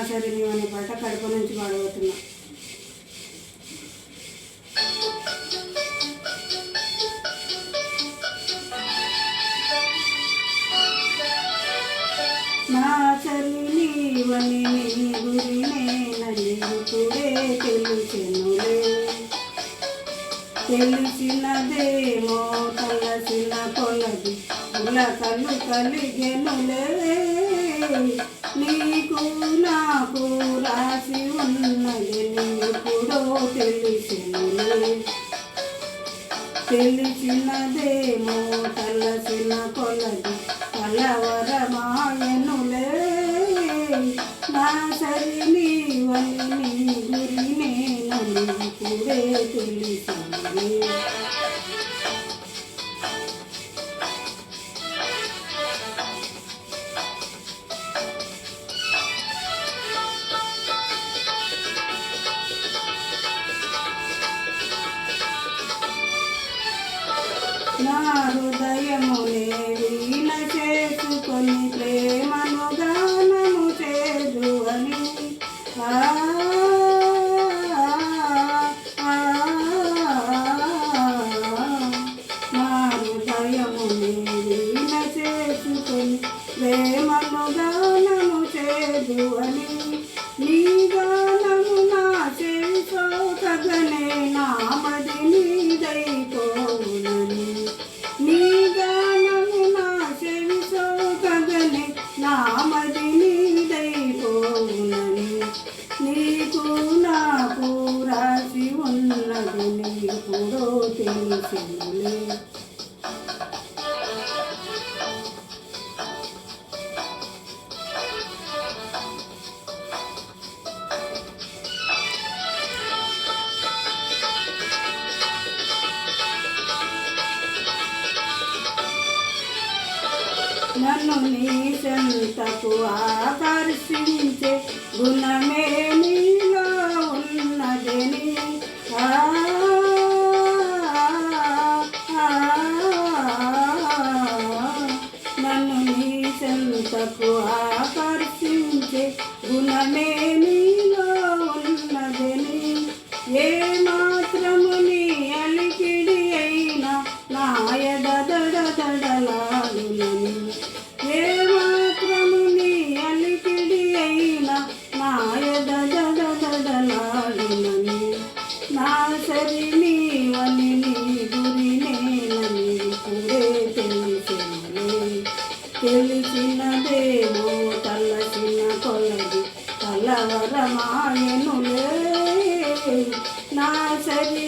సరే నీవు అనే పాట కడప నుంచి పాడబోతున్నా. నా సరి నీవని నీ గురినేనని ఇప్పుడే తెలిసెనులే, తెలిసినదేమో తలసిన కొలది ఉలకలు కలిగెనులే, నీకు నాకు రాసి ఉన్నది నీకుడో తెలిసెనులే, తెలిసినదేమో తలసిన కొలది కలవరమాయనులే, నా సరి నీవని నీ గురినేనని ఇప్పుడే తెలిసెనులే. నా హృదయమునే వీణ చేసుకొని ప్రేమను గానము చేదు అని నా హృదయమునే వీణ చేసుకొని ప్రేమను గానము చేదు అని, నీ గానము నా చేసోకగనే నామది నీదైపోవునని, నీ గానము నా చెవిసోకగనే నామది నీదైపోవునని, నీకు నాకు రాసి ఉన్నది నీకుడో తెలిసెనులే. నన్ను నీ చెంతకు ఆకర్షించే గుణమే నీలో ఉన్నదని, నన్ను నీ చెంతకు ఆకర్షించే గుణమే నీలో ఉన్నదని, ఏ మాత్రము నీ అలికిడి అయినా నాయద దడదడలాడునని, ఏ మాత్రము నీ అలికిడి అయినా నాయద దడదడలాడునని, నా సరి నీవని నీ గురినేనని ఇప్పుడే తెలిసెనులే, తెలిసినదేమో తలసిన కొలది కలవరమాయనులే, నా సరి